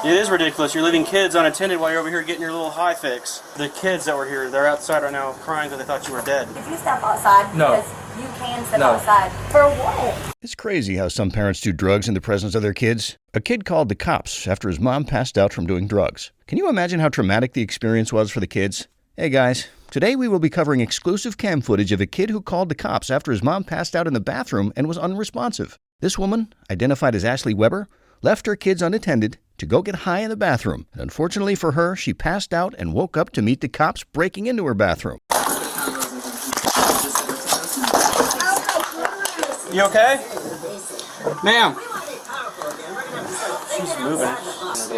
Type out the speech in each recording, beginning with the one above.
It is ridiculous. You're leaving kids unattended while you're over here getting your little high fix. The kids that were here, they're outside right now crying because they thought you were dead. Did you step outside? No. Because you can step outside. For what? It's crazy how some parents do drugs in the presence of their kids. A kid called the cops after his mom passed out from doing drugs. Can you imagine how traumatic the experience was for the kids? Hey guys, today we will be covering exclusive cam footage of a kid who called the cops after his mom passed out in the bathroom and was unresponsive. This woman, identified as Ashley Weber, left her kids unattended to go get high in the bathroom. Unfortunately for her, she passed out and woke up to meet the cops breaking into her bathroom. You okay? Ma'am. She's moving.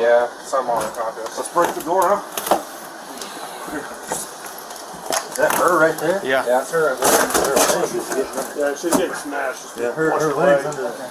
Yeah, some on the contest. Let's break the door, huh? Is that her right there? Yeah. Yeah, that's her. Yeah, she's getting smashed. Yeah, her leg's under there.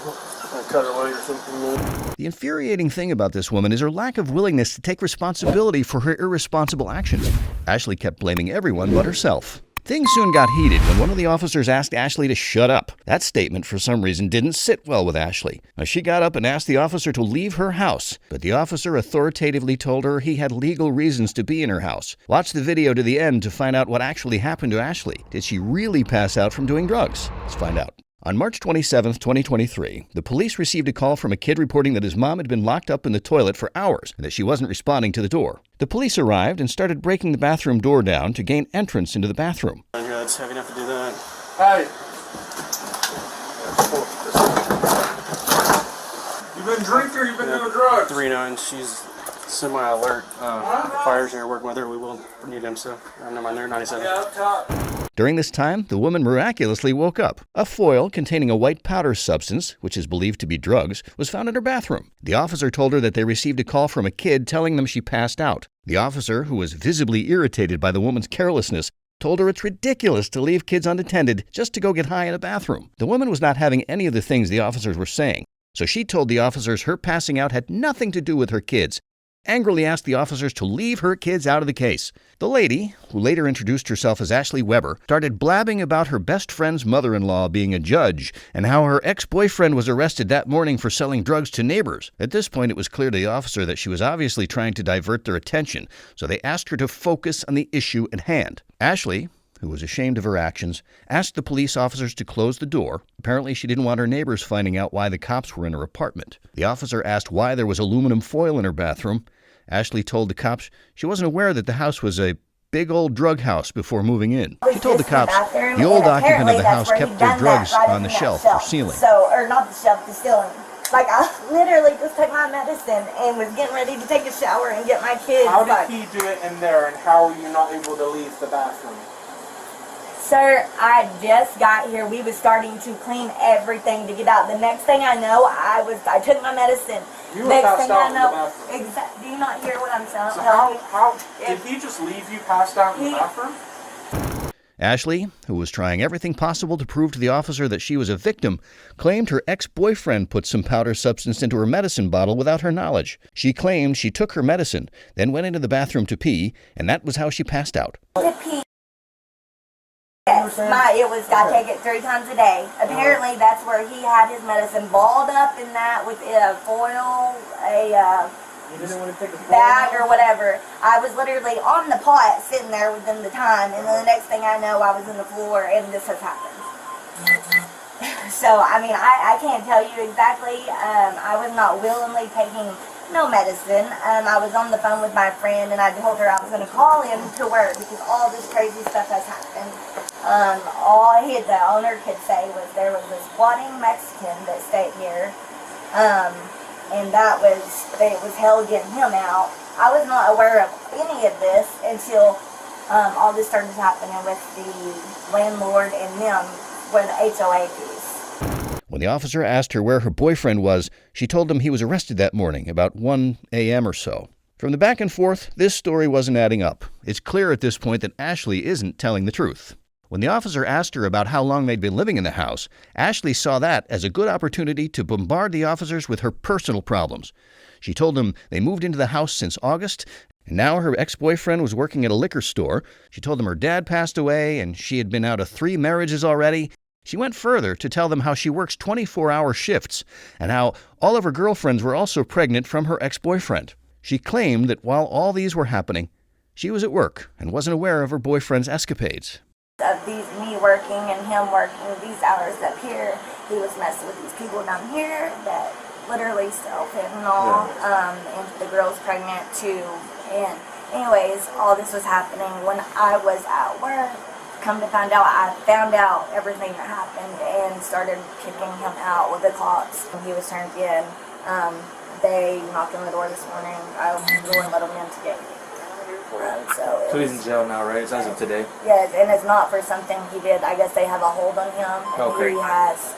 Cut her leg or something. The infuriating thing about this woman is her lack of willingness to take responsibility for her irresponsible actions. Ashley kept blaming everyone but herself. Things soon got heated when one of the officers asked Ashley to shut up. That statement, for some reason, didn't sit well with Ashley. Now, she got up and asked the officer to leave her house, but the officer authoritatively told her he had legal reasons to be in her house. Watch the video to the end to find out what actually happened to Ashley. Did she really pass out from doing drugs? Let's find out. On March 27, 2023, the police received a call from a kid reporting that his mom had been locked up in the toilet for hours and that she wasn't responding to the door. The police arrived and started breaking the bathroom door down to gain entrance into the bathroom. Yeah, that's heavy enough to do that. Hey! You been drinking or you been doing drugs? 3-9, she's semi-alert. Fire's here working with her. We will need him, so I'm not there, 97. Yeah, up top. During this time, the woman miraculously woke up. A foil containing a white powder substance, which is believed to be drugs, was found in her bathroom. The officer told her that they received a call from a kid telling them she passed out. The officer, who was visibly irritated by the woman's carelessness, told her it's ridiculous to leave kids unattended just to go get high in a bathroom. The woman was not having any of the things the officers were saying, so she told the officers her passing out had nothing to do with her kids, angrily asked the officers to leave her kids out of the case. The lady, who later introduced herself as Ashley Weber, started blabbing about her best friend's mother-in-law being a judge and how her ex-boyfriend was arrested that morning for selling drugs to neighbors. At this point, it was clear to the officer that she was obviously trying to divert their attention, so they asked her to focus on the issue at hand. Ashley, who was ashamed of her actions, asked the police officers to close the door. Apparently, she didn't want her neighbors finding out why the cops were in her apartment. The officer asked why there was aluminum foil in her bathroom. Ashley told the cops she wasn't aware that the house was a big old drug house before moving in. She told the cops the old occupant of the house kept their drugs on the shelf for sealing. Or not the shelf, the ceiling. Like, I literally just took my medicine and was getting ready to take a shower and get my kids. How did he do it in there, and how are you not able to leave the bathroom? Sir, I just got here. We was starting to clean everything to get out. The next thing I know, I took my medicine. You were Next passed thing out I in the know, bathroom. do you not hear what I'm saying? So how did he just leave you passed out in the bathroom? Ashley, who was trying everything possible to prove to the officer that she was a victim, claimed her ex-boyfriend put some powder substance into her medicine bottle without her knowledge. She claimed she took her medicine, then went into the bathroom to pee, and that was how she passed out. Yes, I take it 3 times a day. Apparently, that's where he had his medicine balled up in that with a foil, bag or whatever. I was literally on the pot sitting there within the time, and then the next thing I know, I was in the floor, and this has happened. So, I mean, I can't tell you exactly. I was not willingly taking no medicine. I was on the phone with my friend, and I told her I was going to call him to work because all this crazy stuff has happened. All the owner could say was there was this squatting Mexican that stayed here, and it was hell getting him out. I was not aware of any of this until all this started happening with the landlord and them for the HOA fees. When the officer asked her where her boyfriend was, she told him he was arrested that morning, about 1 a.m. or so. From the back and forth, this story wasn't adding up. It's clear at this point that Ashley isn't telling the truth. When the officer asked her about how long they'd been living in the house, Ashley saw that as a good opportunity to bombard the officers with her personal problems. She told them they moved into the house since August, and now her ex-boyfriend was working at a liquor store. She told them her dad passed away, and she had been out of 3 marriages already. She went further to tell them how she works 24-hour shifts, and how all of her girlfriends were also pregnant from her ex-boyfriend. She claimed that while all these were happening, she was at work and wasn't aware of her boyfriend's escapades. Of me working and him working these hours up here, he was messing with these people down here that literally sell fentanyl, and the girl's pregnant too. And anyways, all this was happening when I was at work. Come to find out, I found out everything that happened and started kicking him out with the cops. He was turned in. They knocked on the door this morning. I opened the door and let him in today. So he's in jail now, right? As of today? Yes, and it's not for something he did. I guess they have a hold on him. Okay. He has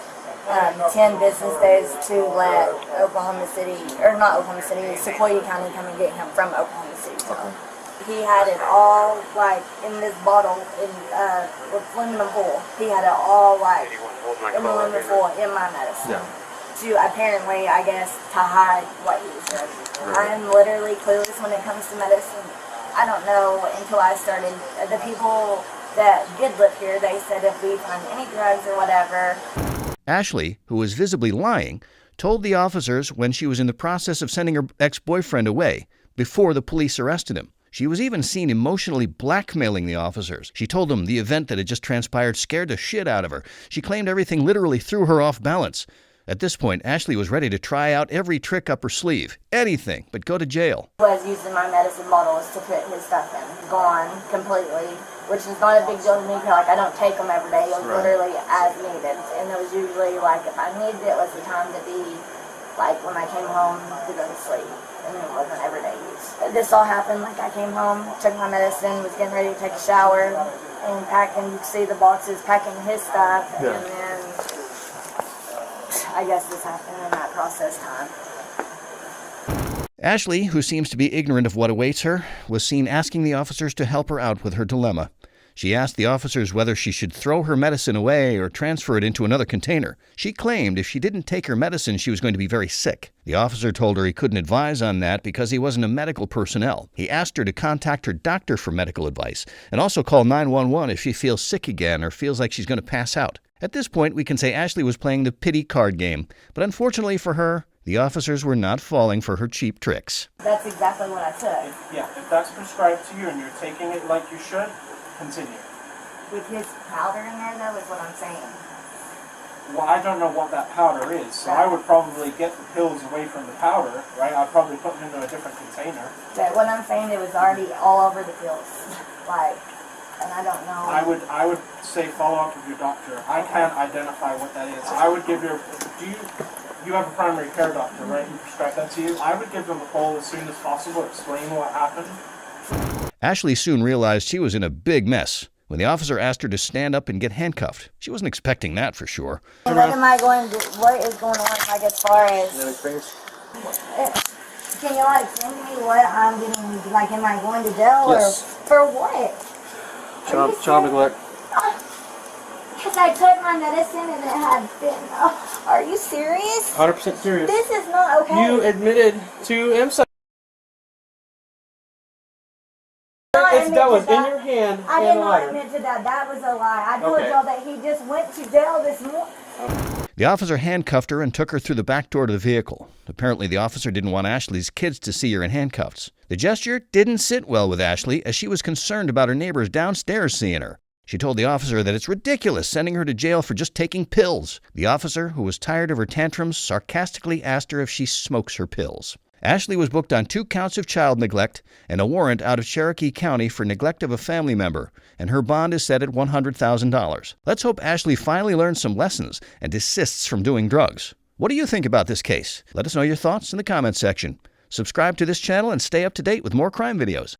10 business days to let Oklahoma City, or not Oklahoma City, Sequoia County come and get him from Oklahoma City. So. Okay. He had it all like in this bottle with aluminum foil. He had it all like in aluminum foil in my medicine. Yeah. To apparently, I guess, to hide what he was doing. Right. I'm literally clueless when it comes to medicine. I don't know until I started. The people that did live here, they said if we find any drugs or whatever. Ashley, who was visibly lying, told the officers when she was in the process of sending her ex-boyfriend away before the police arrested him. She was even seen emotionally blackmailing the officers. She told them the event that had just transpired scared the shit out of her. She claimed everything literally threw her off balance. At this point, Ashley was ready to try out every trick up her sleeve. Anything but go to jail. I was using my medicine bottles to put his stuff in. Gone completely, which is not a big deal to me because like, I don't take them every day. It was literally as needed. And it was usually like if I needed it, it was the time to be like when I came home to go to sleep. And it wasn't everyday use. This all happened like I came home, took my medicine, was getting ready to take a shower, and packing, you see the boxes, packing his stuff, Yeah. and then I guess this happened in that process time. Ashley, who seems to be ignorant of what awaits her, was seen asking the officers to help her out with her dilemma. She asked the officers whether she should throw her medicine away or transfer it into another container. She claimed if she didn't take her medicine, she was going to be very sick. The officer told her he couldn't advise on that because he wasn't a medical personnel. He asked her to contact her doctor for medical advice and also call 911 if she feels sick again or feels like she's going to pass out. At this point, we can say Ashley was playing the pity card game, but unfortunately for her, the officers were not falling for her cheap tricks. That's exactly what I took. Yeah, if that's prescribed to you and you're taking it like you should, continue. With his powder in there, though, is what I'm saying. Well, I don't know what that powder is, so I would probably get the pills away from the powder, right? I'd probably put them into a different container. But what I'm saying, it was already all over the pills. Like, and I don't know. I would say follow up with your doctor. I can't identify what that is. I would give your, you have a primary care doctor, right? Who prescribed that to you? I would give them a call as soon as possible, explain what happened. Ashley soon realized she was in a big mess when the officer asked her to stand up and get handcuffed. She wasn't expecting that for sure. What am I going to, what is going on, like, as far as, can you, like, explain to me what I'm getting, like, am I going to jail, Yes. or for what? Child neglect. Because I took my medicine and it had fentanyl. Are you serious? 100% serious. This is not okay. You admitted to MSI. That was in your hand I and did a not lighter. admit to that. That was a lie. I told Okay. y'all that he just went to jail this morning. The officer handcuffed her and took her through the back door to the vehicle. Apparently, the officer didn't want Ashley's kids to see her in handcuffs. The gesture didn't sit well with Ashley, as she was concerned about her neighbors downstairs seeing her. She told the officer that it's ridiculous sending her to jail for just taking pills. The officer, who was tired of her tantrums, sarcastically asked her if she smokes her pills. Ashley was booked on 2 counts of child neglect and a warrant out of Cherokee County for neglect of a family member, and her bond is set at $100,000. Let's hope Ashley finally learns some lessons and desists from doing drugs. What do you think about this case? Let us know your thoughts in the comments section. Subscribe to this channel and stay up to date with more crime videos.